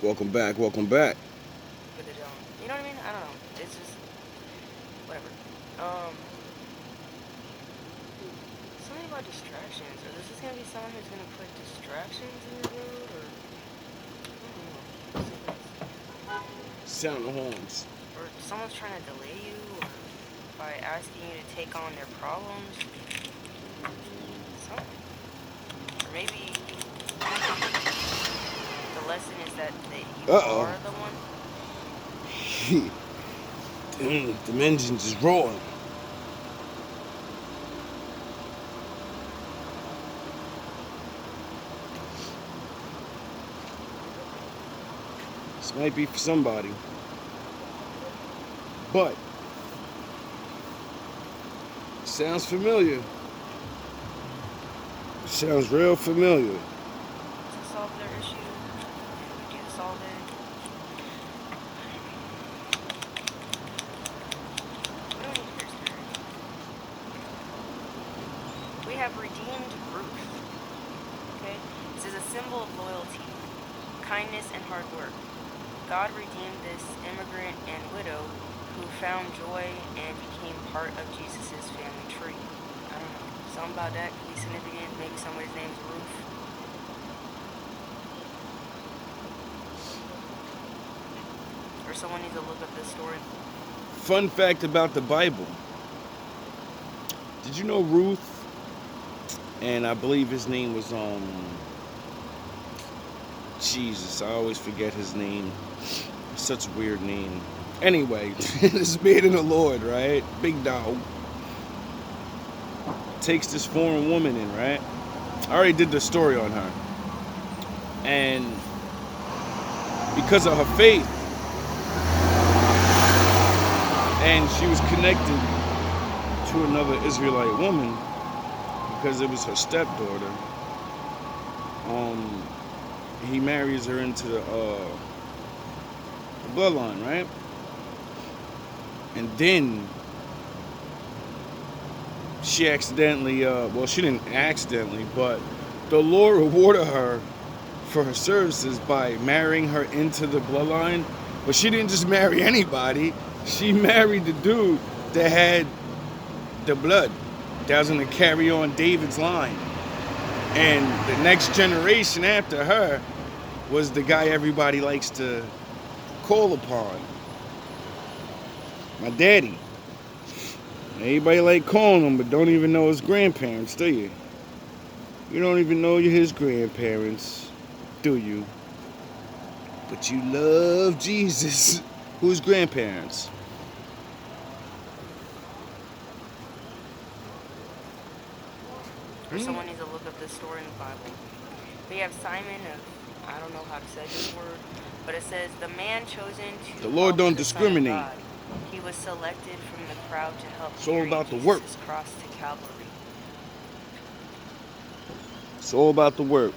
Welcome back. Welcome back. with it. You know what I mean? I don't know. It's just whatever. Um, something about distractions. Or is this gonna be someone who's gonna put distractions in your road, or I don't know. Let's see this. Sound the horns. Or someone's trying to delay you, or by asking you to take on their problems. Something. Or maybe the lesson is that you Uh are the one. oh. Them engines is roaring. This might be for somebody. But sounds familiar. Sounds real familiar. To solve their issue, and we do solve it. We don't need your spirit. We have redeemed Ruth. Okay? This is a symbol of loyalty, kindness, and hard work. God redeemed this immigrant and widow who found joy and became part of Jesus' family tree. I don't know. Something about that could be significant. Maybe somebody's name's Ruth. Or someone needs to look up this story. Fun fact about the Bible. Did you know Ruth? And I believe his name was Jesus, I always forget his name. It's such a weird name. Anyway, this man in the Lord, right? Big dog. Takes this foreign woman in, right? I already did the story on her. And because of her faith, and she was connected to another Israelite woman because it was her stepdaughter. He marries her into the bloodline, right? And then she accidentally, well, she didn't accidentally, but the Lord rewarded her for her services by marrying her into the bloodline. But she didn't just marry anybody. She married the dude that had the blood that was going to carry on David's line. And the next generation after her was the guy everybody likes to call upon. My daddy. Everybody like calling him, but don't even know his grandparents, do you? You don't even know his grandparents, do you? But you love Jesus. Whose grandparents? Or someone needs to look up this story in the Bible. We have Simon of, I don't know how to say this word, but it says, the man chosen to The Lord help don't the Son of discriminate. God. He was selected from the crowd to help It's all carry about the work. Jesus' cross to Calvary. It's all about the work.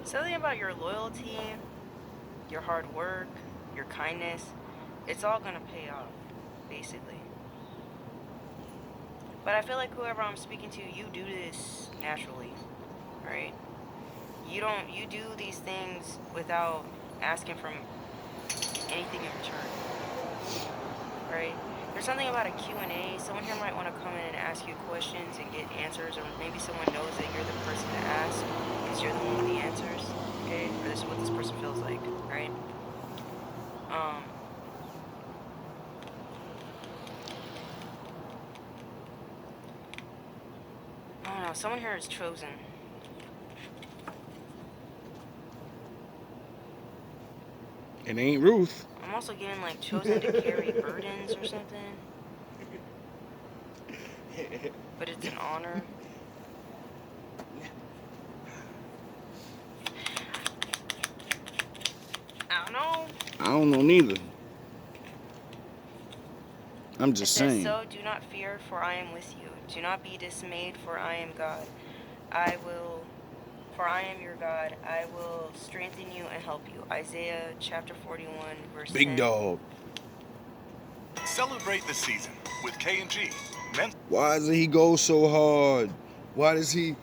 Something about your loyalty, your hard work, your kindness, it's all going to pay off, basically. But I feel like whoever I'm speaking to, you do this naturally, right? You do these things without asking for anything in return, right? There's something about a Q&A. Someone here might want to come in and ask you questions and get answers, or maybe someone knows that you're the person to ask because you're the one with the answers, okay? Or this is what this person feels like, right? I don't know. Someone here is chosen. It ain't Ruth. I'm also getting like chosen to carry burdens or something. But it's an honor. I don't know. I don't know neither. I'm It just says, saying. so do not fear, for I am with you. Do not be dismayed, for I am God. For I am your God. I will strengthen you and help you. Isaiah chapter 41, verse Big 10. dog. Celebrate the season with K&G. Men Why does he go so hard? Why he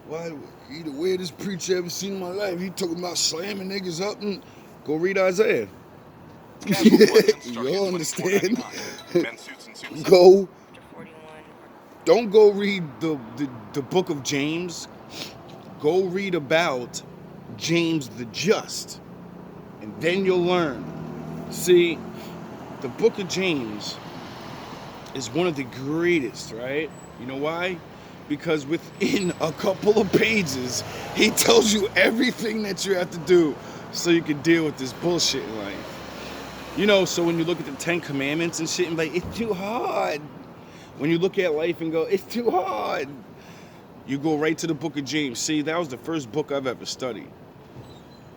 the weirdest preacher I ever seen in my life? He talking about slamming niggas up and go read Isaiah. casual collection starting You'll at understand. $24.99. Men's suits and suits. Go. Chapter 41. Don't go read the book of James. Go read about James the Just. And then you'll learn. See, the book of James is one of the greatest, right? You know why? Because within a couple of pages, he tells you everything that you have to do so you can deal with this bullshit in life. You know, so when you look at the 10 Commandments and shit and be like, it's too hard. When you look at life and go, it's too hard. You go right to the book of James. See, that was the first book I've ever studied.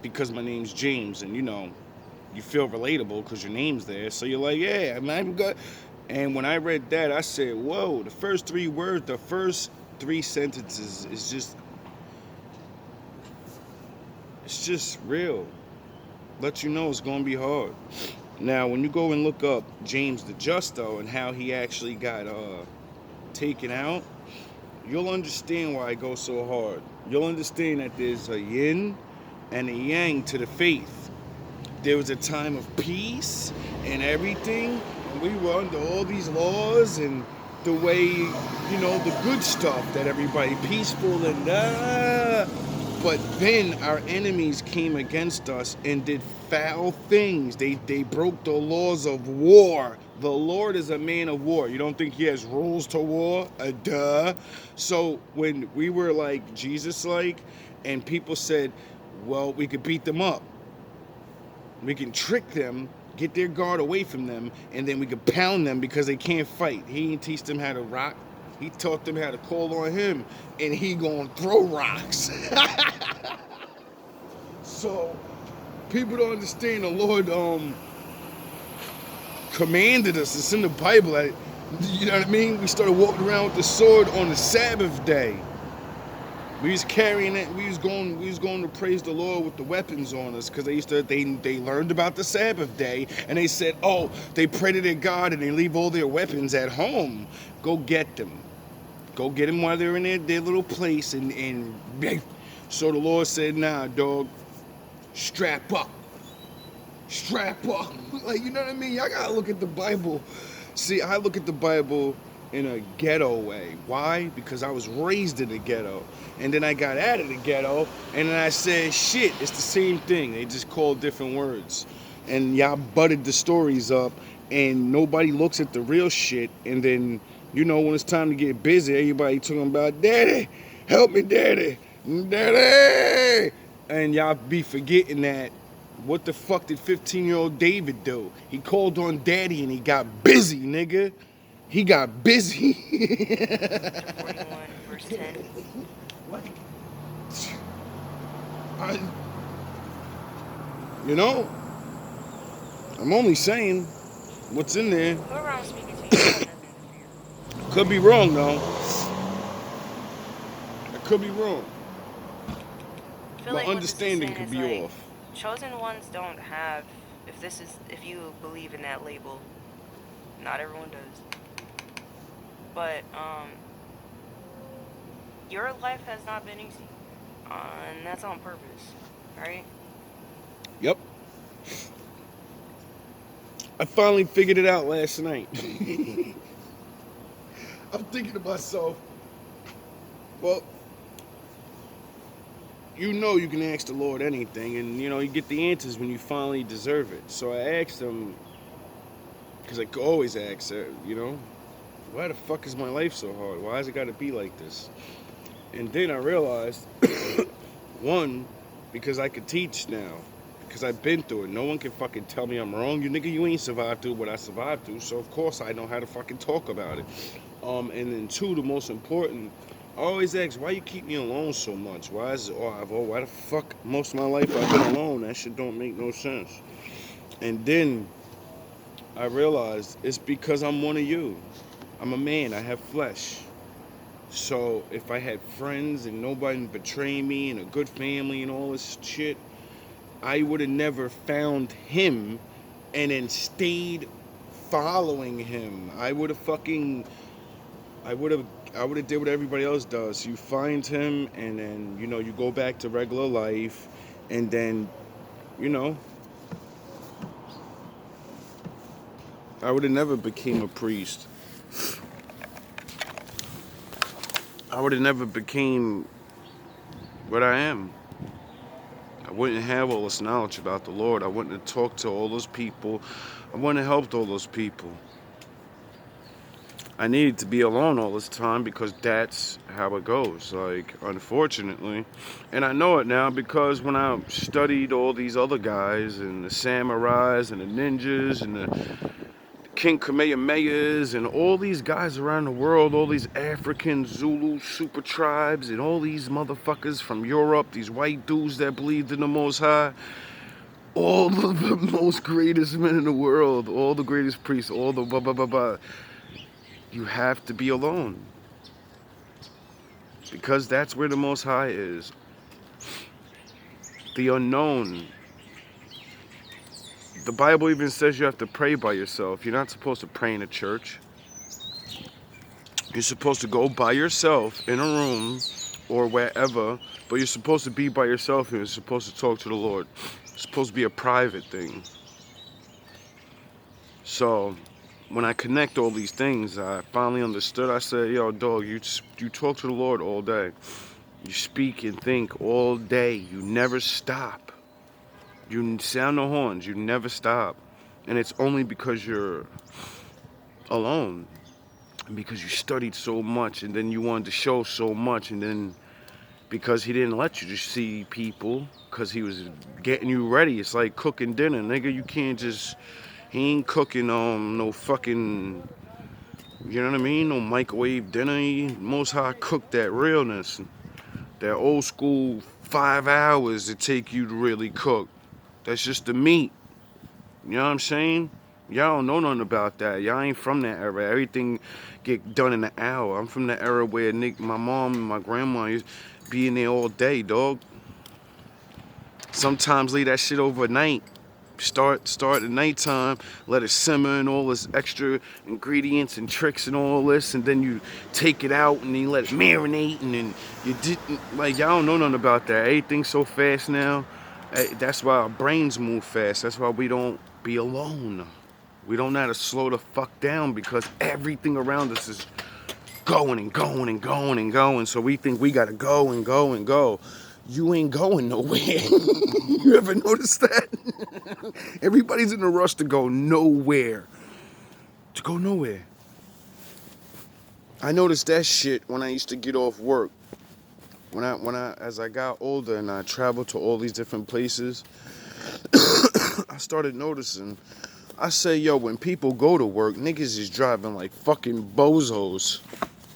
Because my name's James, and you know, you feel relatable because your name's there. So you're like, yeah, I'm good. And when I read that, I said, whoa, the first 3 words, the first 3 sentences is just real. Let you know it's going to be hard. Now, when you go and look up James the Just, though, and how he actually got taken out, you'll understand why it goes so hard. You'll understand that there's a yin and a yang to the faith. There was a time of peace and everything, and we were under all these laws and the way, you know, the good stuff that everybody peaceful and but then our enemies came against us and did foul things. They broke the laws of war. The Lord is a man of war. You don't think he has rules to war? Duh. So when we were like Jesus-like and people said, well, we could beat them up. We can trick them, get their guard away from them, and then we could pound them because they can't fight. He didn't teach them how to rock. He taught them how to call on him, and he gonna throw rocks. So, people don't understand the Lord commanded us. It's in the Bible. You know what I mean? We started walking around with the sword on the Sabbath day. We was carrying it. We was going to praise the Lord with the weapons on us because they learned about the Sabbath day and they said, oh, they pray to their God and they leave all their weapons at home. Go get them. Go get them while they're in their little place and so the Lord said, nah, dog, strap up. Strap up. Like, you know what I mean? Y'all gotta look at the Bible. See, I look at the Bible in a ghetto way. Why? Because I was raised in the ghetto. And then I got out of the ghetto, and then I said, shit, it's the same thing. They just called different words. And y'all butted the stories up, and nobody looks at the real shit. And then, you know, when it's time to get busy, everybody talking about, Daddy, help me, Daddy, Daddy. And y'all be forgetting that, what the fuck did 15-year-old David do? He called on Daddy, and he got busy, nigga. He got busy. Chapter 41, verse 10. What? You know, I'm only saying what's in there. Whoever I'm speaking to, you have nothing to fear. Could be wrong, though. I could be wrong. I feel My like what this is understanding saying could is, be like, off. chosen ones don't have, if you believe in that label, not everyone does. But, your life has not been easy. And that's on purpose, right? Yep. I finally figured it out last night. I'm thinking to myself, well, you know you can ask the Lord anything, and you know you get the answers when you finally deserve it. So I asked him, because I could always ask, you know, why the fuck is my life so hard? Why has it got to be like this? And then I realized, one, because I could teach now, because I've been through it. No one can fucking tell me I'm wrong. You nigga, you ain't survived through what I survived through, so of course I know how to fucking talk about it. And then two, the most important, I always ask, why you keep me alone so much? Why the fuck most of my life I've been alone? That shit don't make no sense. And then I realized it's because I'm one of you. I'm a man, I have flesh. So if I had friends and nobody betrayed me and a good family and all this shit, I would have never found him and then stayed following him. I would have did what everybody else does. You find him, and then you go back to regular life, and then you know I would have never became a priest. I would have never became what I am. I wouldn't have all this knowledge about the Lord. I wouldn't have talked to all those people. I wouldn't have helped all those people. I needed to be alone all this time because that's how it goes, like, unfortunately. And I know it now because when I studied all these other guys and the samurais and the ninjas and the King Kamehamehas and all these guys around the world, all these African Zulu super tribes and all these motherfuckers from Europe, these white dudes that believed in the Most High, all the most greatest men in the world, all the greatest priests, all the blah, blah, blah, blah. You have to be alone. Because that's where the Most High is. The unknown. The Bible even says you have to pray by yourself. You're not supposed to pray in a church. You're supposed to go by yourself in a room or wherever, but you're supposed to be by yourself and you're supposed to talk to the Lord. It's supposed to be a private thing. So, when I connect all these things, I finally understood. I said, yo, dog, you talk to the Lord all day. You speak and think all day. You never stop. You sound the horns. You never stop. And it's only because you're alone. Because you studied so much and then you wanted to show so much. And then because he didn't let you just see people because he was getting you ready. It's like cooking dinner. Nigga, you can't just... He ain't cooking no fucking... You know what I mean? No microwave dinner. Most High cooked that realness. That old school 5 hours it take you to really cook. That's just the meat. You know what I'm saying? Y'all don't know nothing about that. Y'all ain't from that era. Everything get done in an hour. I'm from the era where my mom and my grandma used to be in there all day, dog. Sometimes leave that shit overnight. Start at nighttime, let it simmer and all this extra ingredients and tricks and all this, and then you take it out and you let it marinate, and then you didn't, like, y'all don't know nothing about that. Everything's so fast now. That's why our brains move fast. That's why we don't be alone. We don't know how to slow the fuck down because everything around us is going and going and going and going. So we think we gotta go and go and go. You ain't going nowhere. You ever notice that? Everybody's in a rush to go nowhere. To go nowhere. I noticed that shit when I used to get off work. As I got older and I traveled to all these different places, I started noticing. I say, yo, when people go to work, niggas is driving like fucking bozos.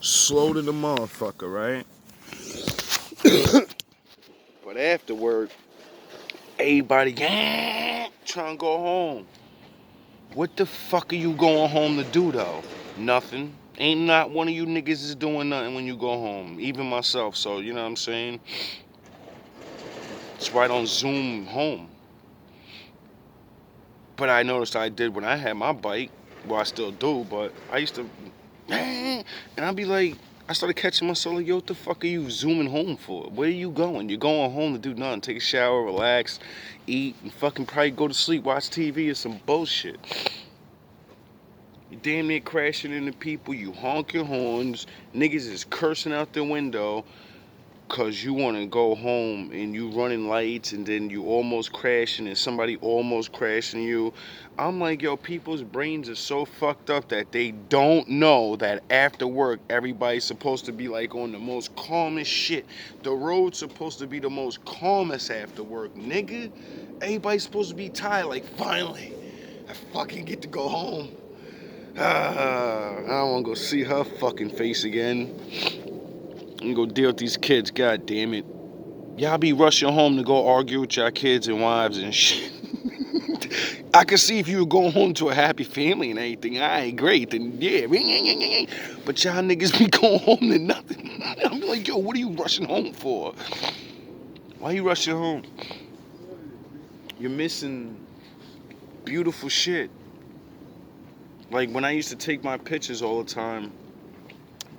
Slow to the motherfucker, right? But afterward, everybody trying to go home. What the fuck are you going home to do, though? Nothing. Ain't not one of you niggas is doing nothing when you go home. Even myself, so you know what I'm saying? It's right on Zoom home. But I noticed I did when I had my bike. Well, I still do, but I used to... And I'd be like... I started catching myself like, yo, what the fuck are you zooming home for? Where are you going? You're going home to do nothing. Take a shower, relax, eat, and fucking probably go to sleep, watch TV or some bullshit. You damn near crashing into people. You honk your horns. Niggas is cursing out the window because you want to go home and you running lights and then you almost crashing and somebody almost crashing you. I'm like, yo, people's brains are so fucked up that they don't know that after work, everybody's supposed to be like on the most calmest shit. The road's supposed to be the most calmest after work, nigga. Everybody's supposed to be tired, like, finally, I fucking get to go home. I don't want to go see her fucking face again. And go deal with these kids, god damn it. Y'all be rushing home to go argue with y'all kids and wives and shit. I could see if you were going home to a happy family and everything. Alright, great, then yeah. But y'all niggas be going home to nothing. I'm like, yo, what are you rushing home for? Why are you rushing home? You're missing beautiful shit. Like when I used to take my pictures all the time,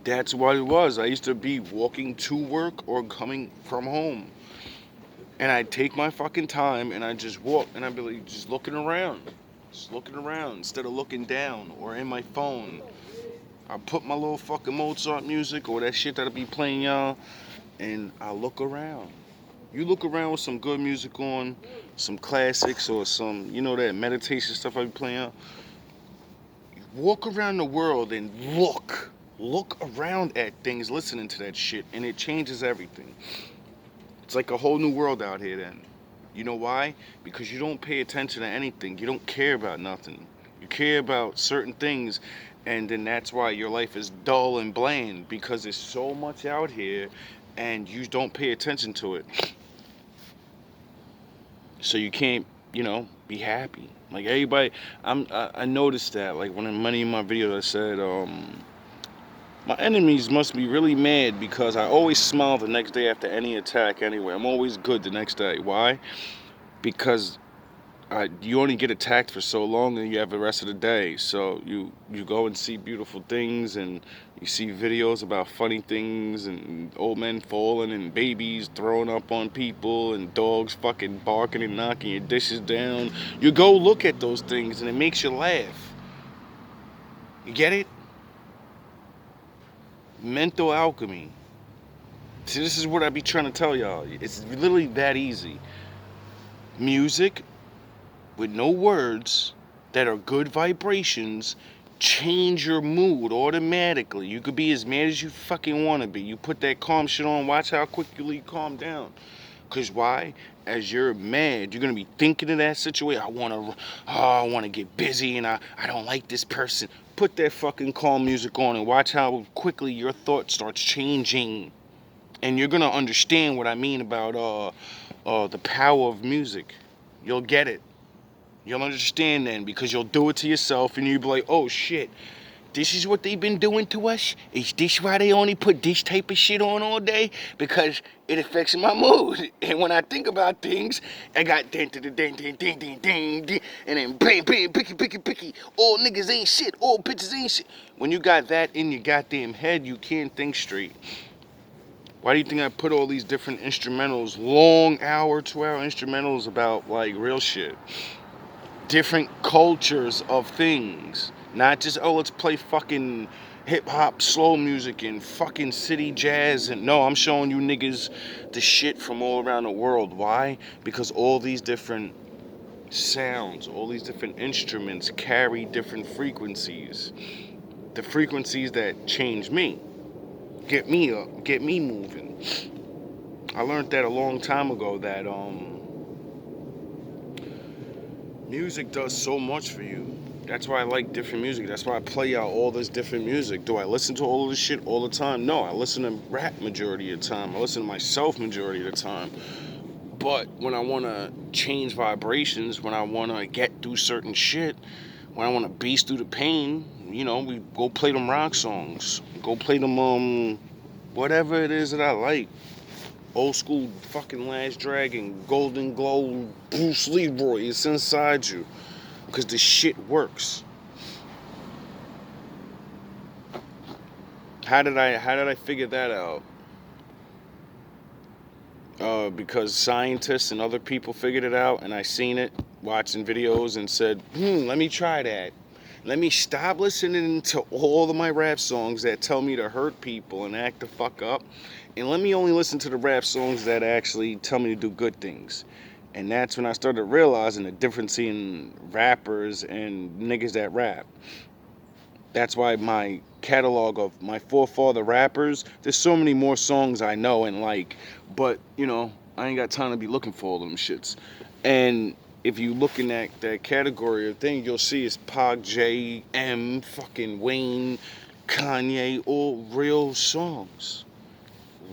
that's what it was. I used to be walking to work or coming from home. And I'd take my fucking time and I'd just walk and I'd be like, just looking around. Just looking around instead of looking down or in my phone. I put my little fucking Mozart music or that shit that'll be playing, y'all, and I look around. You look around with some good music on, some classics or some, that meditation stuff I be playing out. Walk around the world and look. Look around at things, listening to that shit, and it changes everything. It's like a whole new world out here then. You know why? Because you don't pay attention to anything. You don't care about nothing. You care about certain things, and then that's why your life is dull and bland, because there's so much out here and you don't pay attention to it. So you can't, be happy. Like everybody, I noticed that. Like when in many of my videos, I said, my enemies must be really mad because I always smile the next day after any attack. Anyway, I'm always good the next day. Why? Because you only get attacked for so long and you have the rest of the day. So you go and see beautiful things and you see videos about funny things and old men falling and babies throwing up on people and dogs fucking barking and knocking your dishes down. You go look at those things and it makes you laugh. You get it? Mental alchemy. See, this is what I be trying to tell y'all. It's literally that easy. Music with no words that are good vibrations change your mood automatically. You could be as mad as you fucking want to be. You put that calm shit on, watch how quickly you calm down. Because why? As you're mad, you're going to be thinking of that situation. I want to get busy and I don't like this person. Put that fucking calm music on and watch how quickly your thought starts changing. And you're going to understand what I mean about the power of music. You'll get it. You'll understand then, because you'll do it to yourself and you'll be like, oh shit, this is what they've been doing to us? Is this why they only put this type of shit on all day? Because it affects my mood. And when I think about things, I got ding, ding, ding, ding, ding, ding, ding, and then bam, bam, picky, picky, picky. All niggas ain't shit, all bitches ain't shit. When you got that in your goddamn head, you can't think straight. Why do you think I put all these different instrumentals, long hour, 2-hour instrumentals about like real shit? Different cultures of things. Not just, let's play fucking hip-hop, slow music, and fucking city jazz. And no, I'm showing you niggas the shit from all around the world. Why? Because all these different sounds, all these different instruments carry different frequencies. The frequencies that change me. Get me up, get me moving. I learned that a long time ago that, music does so much for you. That's why I like different music. That's why I play out all this different music. Do I listen to all of this shit all the time? No, I listen to rap majority of the time. I listen to myself majority of the time. But when I want to change vibrations, when I want to get through certain shit, when I want to beast through the pain, we go play them rock songs. Go play them, whatever it is that I like. Old school fucking Last Dragon, Golden Glow, Bruce Leroy, it's inside you. Because the shit works. How did I figure that out? Because scientists and other people figured it out, and I seen it watching videos and said, let me try that. Let me stop listening to all of my rap songs that tell me to hurt people and act the fuck up. And let me only listen to the rap songs that actually tell me to do good things. And that's when I started realizing the difference in rappers and niggas that rap. That's why my catalog of my forefather rappers, there's so many more songs I know and like. But, I ain't got time to be looking for all them shits. And if you look in that category of thing, you'll see it's Pac, J, M, fucking Wayne, Kanye, all real songs.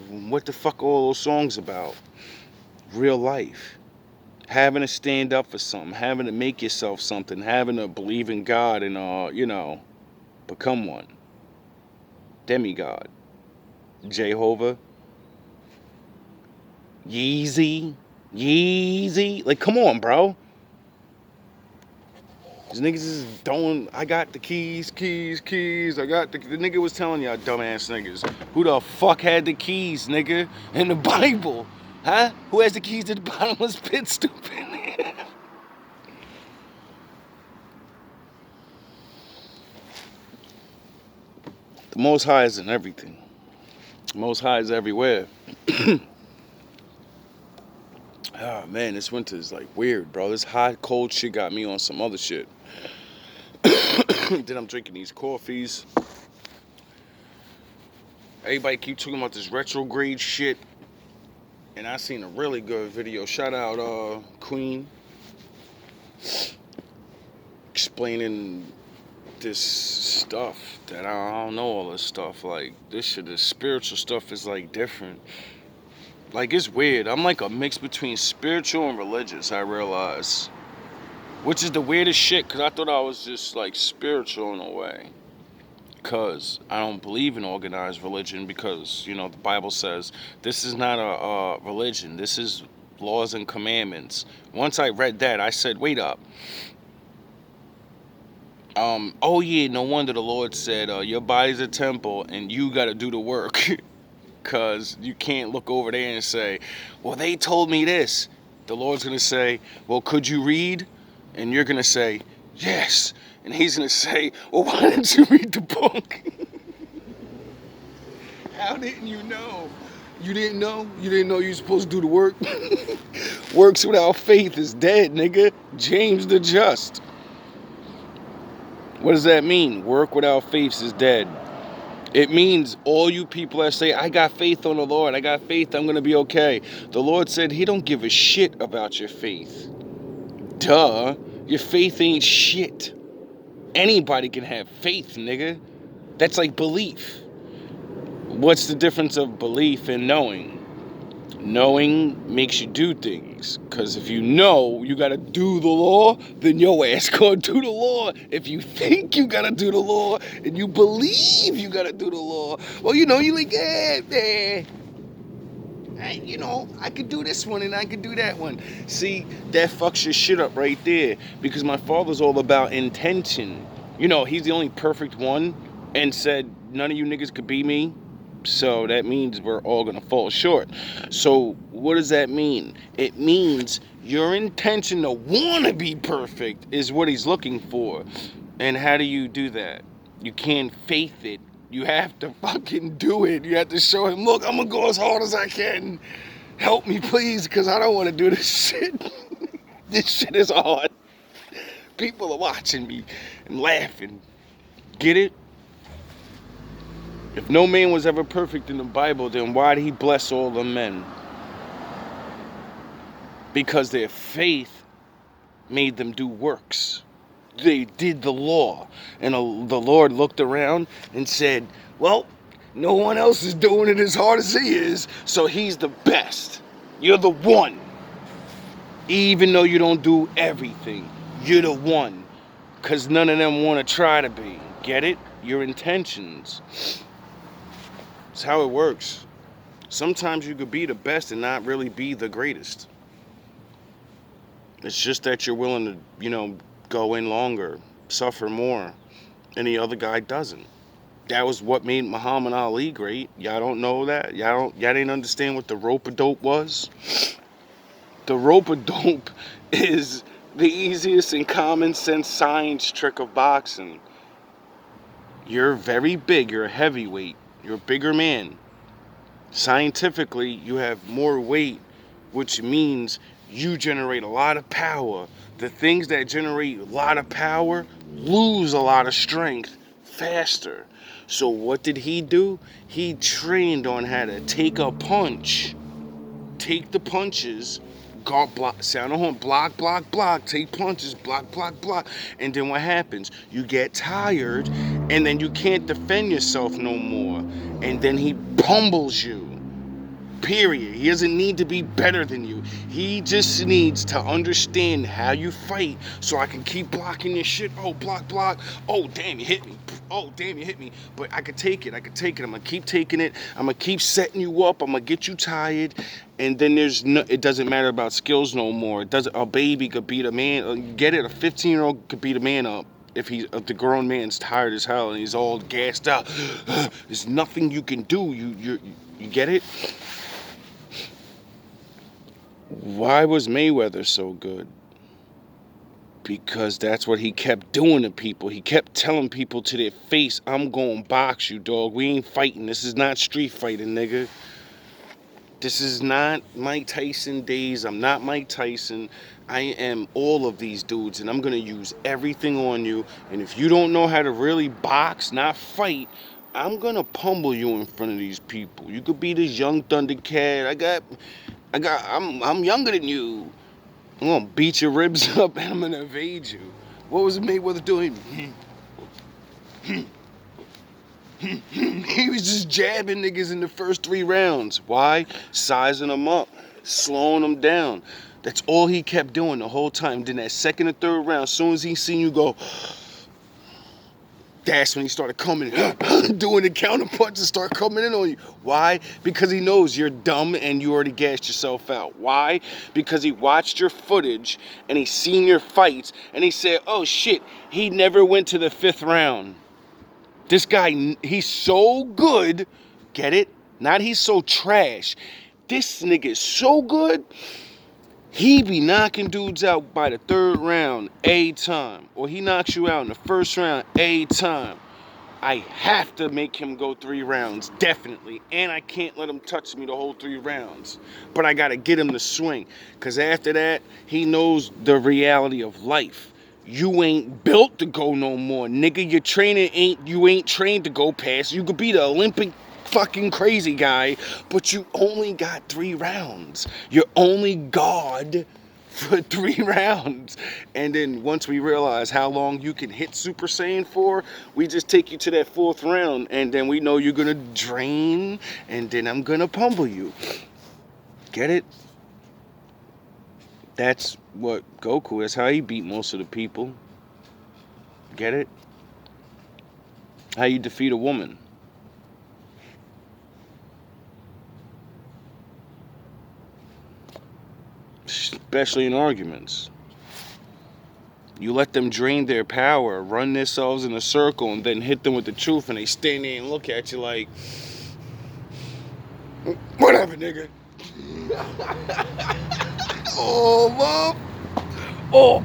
What the fuck are all those songs about? Real life. Having to stand up for something, having to make yourself something, having to believe in God and, become one. Demigod. Jehovah. Yeezy. Like, come on, bro. These niggas is throwing, I got the keys. I got the nigga was telling y'all dumbass niggas. Who the fuck had the keys, nigga? In the Bible? Huh? Who has the keys to the bottomless pit, stupid? The Most High is in everything. The Most High is everywhere. Ah, man, this winter is like weird, bro. This hot, cold shit got me on some other shit. Then I'm drinking these coffees. Everybody keep talking about this retrograde shit. And I seen a really good video. Shout out Queen. Explaining this stuff that I don't know all this stuff. Like, this shit, this spiritual stuff is like different. Like, it's weird. I'm like a mix between spiritual and religious, I realize. Which is the weirdest shit, because I thought I was just like spiritual in a way. Because I don't believe in organized religion, because, you know, the Bible says this is not a religion. This is laws and commandments. Once I read that, I said, wait up. Oh yeah, no wonder the Lord said, your body's a temple and you got to do the work. Because you can't look over there and say, well, they told me this. The Lord's going to say, well, could you read? And you're going to say, yes. And he's going to say, well, why didn't you read the book? How didn't you know? You didn't know? You didn't know you were supposed to do the work? Works without faith is dead, nigga. James the Just. What does that mean? Work without faith is dead. It means all you people that say, I got faith on the Lord, I got faith, I'm going to be okay. The Lord said he don't give a shit about your faith. Duh. Your faith ain't shit. Anybody can have faith, nigga. That's like belief. What's the difference of belief and knowing? Knowing makes you do things. Because if you know you got to do the law, then your ass going to do the law. If you think you got to do the law and you believe you got to do the law, well, you know, you like, man, you know, I could do this one and I could do that one. See, that fucks your shit up right there. Because my father's all about intention. You know, he's the only perfect one and said, none of you niggas could be me. So that means we're all going to fall short. So what does that mean? It means your intention to want to be perfect is what he's looking for. And how do you do that? You can't faith it. You have to fucking do it. You have to show him, look, I'm going to go as hard as I can. Help me, please, because I don't want to do this shit. This shit is hard. People are watching me and laughing. Get it? If no man was ever perfect in the Bible, then why did he bless all the men? Because their faith made them do works. They did the law. And the Lord looked around and said, well, no one else is doing it as hard as he is, so he's the best. You're the one. Even though you don't do everything, you're the one. Because none of them want to try to be. Get it? Your intentions. It's how it works. Sometimes you could be the best and not really be the greatest. It's just that you're willing to, you know, go in longer, suffer more. And the other guy doesn't. That was what made Muhammad Ali great. Y'all don't know that? Y'all didn't understand what the rope-a-dope was? The rope-a-dope is the easiest and common sense science trick of boxing. You're very big, you're a heavyweight. You're a bigger man. Scientifically, you have more weight, which means you generate a lot of power. The things that generate a lot of power lose a lot of strength faster. So what did he do? He trained on how to take a punch, take the punches, block, sound a horn, block, block, block, take punches, block, block, block. And then what happens? You get tired, and then you can't defend yourself no more. And then he pummels you. Period. He doesn't need to be better than you. He just needs to understand how you fight so I can keep blocking your shit. Oh, block, block. Oh, damn, you hit me. Oh, damn, you hit me. But I could take it. I'm going to keep taking it. I'm going to keep setting you up. I'm going to get you tired. And then it doesn't matter about skills no more. A baby could beat a man. Get it? A 15-year-old could beat a man up. If the grown man's tired as hell and he's all gassed out. There's nothing you can do. You get it? Why was Mayweather so good? Because that's what he kept doing to people. He kept telling people to their face, I'm gonna box you, dog. We ain't fighting. This is not street fighting, nigga. This is not Mike Tyson days. I'm not Mike Tyson. I am all of these dudes, and I'm gonna use everything on you. And if you don't know how to really box, not fight, I'm gonna pummel you in front of these people. You could be this young Thundercat. I'm younger than you. I'm gonna beat your ribs up and I'm gonna evade you. What was Mayweather doing? He was just jabbing niggas in the first 3 rounds. Why? Sizing them up, slowing them down. That's all he kept doing the whole time. Then that second or third round, as soon as he seen you go, that's when he started coming, doing the counter punches, start coming in on you. Why? Because he knows you're dumb and you already gassed yourself out. Why? Because he watched your footage and he seen your fights and he said, oh shit, he never went to the 5th round. This guy, he's so good. Get it? Not he's so trash. This nigga is so good. He be knocking dudes out by the 3rd round a time. Or he knocks you out in the 1st round a time. I have to make him go 3 rounds, definitely. And I can't let him touch me the whole 3 rounds. But I gotta get him to swing. Because after that, he knows the reality of life. You ain't built to go no more, nigga. Your training you ain't trained to go past. You could be the Olympic fucking crazy guy, but you only got 3 rounds. You're only God for 3 rounds. And then once we realize how long you can hit Super Saiyan for, we just take you to that 4th round, and then we know you're gonna drain, and then I'm gonna pummel you. Get it? That's what Goku, that's how he beat most of the people. Get it? How you defeat a woman. Especially in arguments. You let them drain their power, run themselves in a circle, and then hit them with the truth, and they stand there and look at you like, whatever, nigga. Oh, mom. Oh.